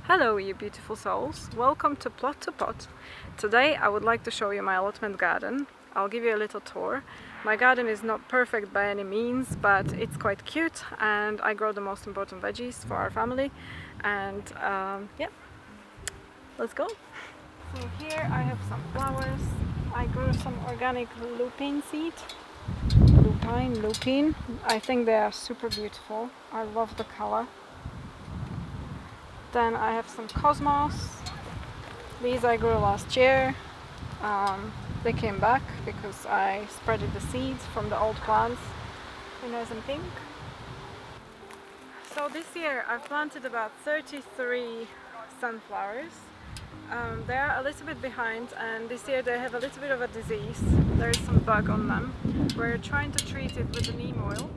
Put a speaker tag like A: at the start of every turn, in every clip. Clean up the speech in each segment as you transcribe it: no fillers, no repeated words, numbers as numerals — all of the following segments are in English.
A: Hello you beautiful souls, welcome to Plot to Pot. Today I would like to show you my allotment garden. I'll give you a little tour. My garden is not perfect by any means, but it's quite cute and I grow the most important veggies for our family. And yeah, let's go. So here I have some flowers. I grew some organic lupine seed. Lupine. I think they are super beautiful. I love the color. Then I have some cosmos. These I grew last year. They came back because I spreaded the seeds from the old plants in nice and pink. So this year I've planted about 33 sunflowers. They are a little bit behind and this year they have a little bit of a disease. There is some bug on them. We're trying to treat it with the neem oil.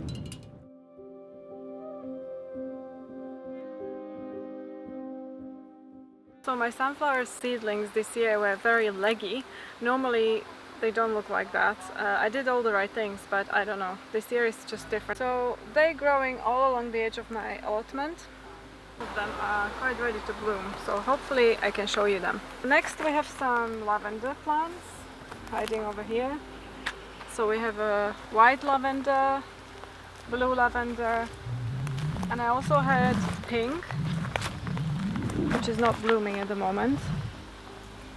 A: So my sunflower seedlings this year were very leggy. Normally they don't look like that. I did all the right things, but I don't know. This year is just different. So they're growing all along the edge of my allotment. Some of them are quite ready to bloom, so hopefully I can show you them. Next we have some lavender plants hiding over here. So we have a white lavender, blue lavender, and I also had pink, which is not blooming at the moment,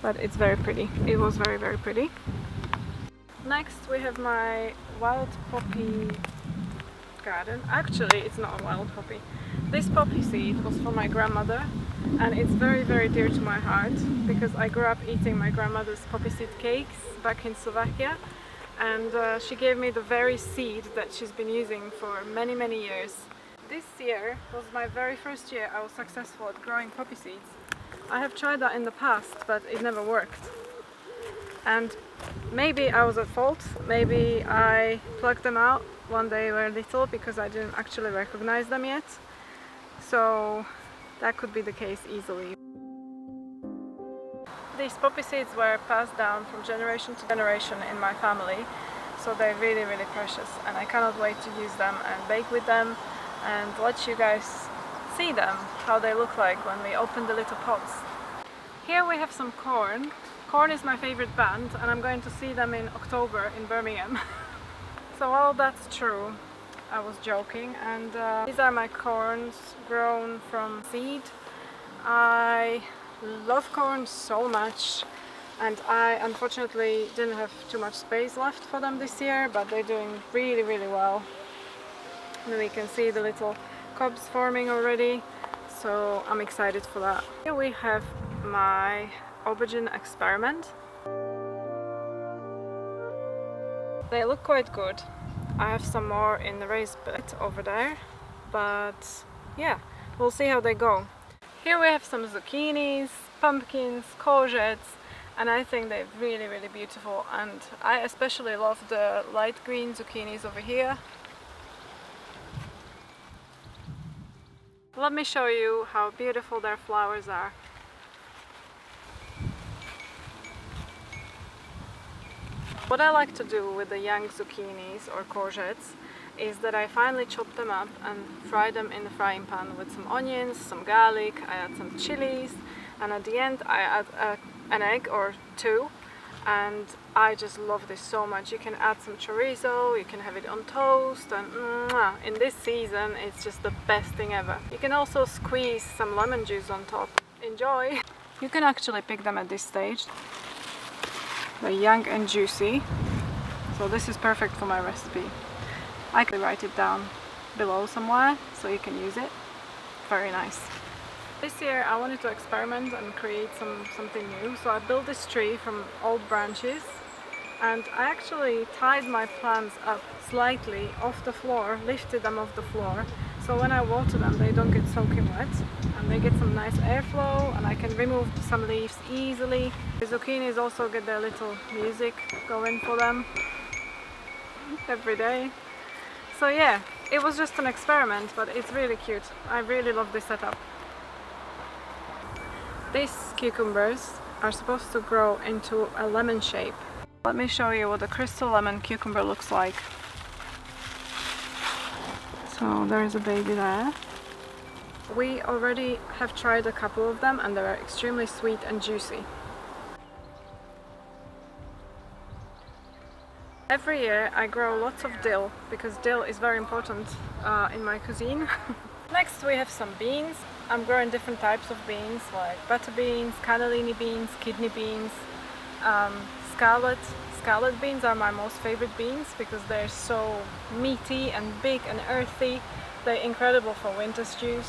A: but it's very pretty. It was very pretty. Next we have my wild poppy garden. Actually it's not a wild poppy. This poppy seed was from my grandmother and it's very dear to my heart because I grew up eating my grandmother's poppy seed cakes back in Slovakia, and she gave me the very seed that she's been using for many years. This year was my very first year I was successful at growing poppy seeds. I have tried that in the past, but it never worked. And maybe I was at fault, maybe I plucked them out when they were little because I didn't actually recognize them yet. So that could be the case easily. These poppy seeds were passed down from generation to generation in my family, so they're really precious and I cannot wait to use them and bake with them and let you guys see them, how they look like when we open the little pots. Here we have some corn. Corn is my favorite band and I'm going to see them in October in Birmingham. So while that's true, I was joking, and these are my corns grown from seed. I love corn so much and I unfortunately didn't have too much space left for them this year, but they're doing really well. And we can see the little cobs forming already, so I'm excited for that. Here we have my aubergine experiment. They look quite good. I have some more in the raised bed over there, but yeah, we'll see how they go. Here we have some zucchinis, pumpkins, courgettes, and I think they're really beautiful, and I especially love the light green zucchinis over here. Let me show you how beautiful their flowers are. What I like to do with the young zucchinis or courgettes is that I finally chop them up and fry them in the frying pan with some onions, some garlic, I add some chilies, and at the end I add an egg or two, and I just love this so much. You can add some chorizo, you can have it on toast, and in this season it's just the best thing ever. You can also squeeze some lemon juice on top. Enjoy! You can actually pick them at this stage. They're young and juicy, so this is perfect for my recipe. I can write it down below somewhere so you can use it. Very nice. This year I wanted to experiment and create something new, so I built this tree from old branches and I actually tied my plants up slightly off the floor, lifted them off the floor, so when I water them they don't get soaking wet and they get some nice airflow and I can remove some leaves easily. The zucchinis also get their little music going for them every day. So yeah, it was just an experiment, but it's really cute. I really love this setup. These cucumbers are supposed to grow into a lemon shape. Let me show you what a crystal lemon cucumber looks like. So there's a baby there. We already have tried a couple of them and they're extremely sweet and juicy. Every year I grow lots of dill because dill is very important in my cuisine. Next we have some beans. I'm growing different types of beans like butter beans, cannellini beans, kidney beans, scallop. Scallop beans are my most favorite beans because they're so meaty and big and earthy. They're incredible for winter stews.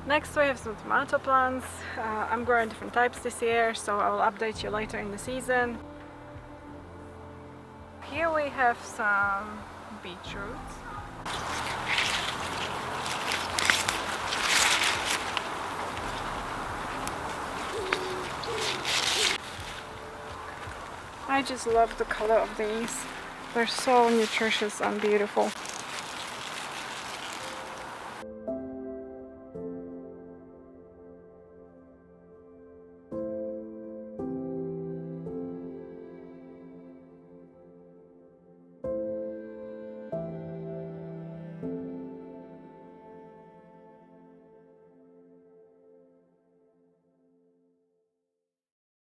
A: Next we have some tomato plants. I'm growing different types this year, so I will update you later in the season. Here we have some beetroots. I just love the color of these. They're so nutritious and beautiful.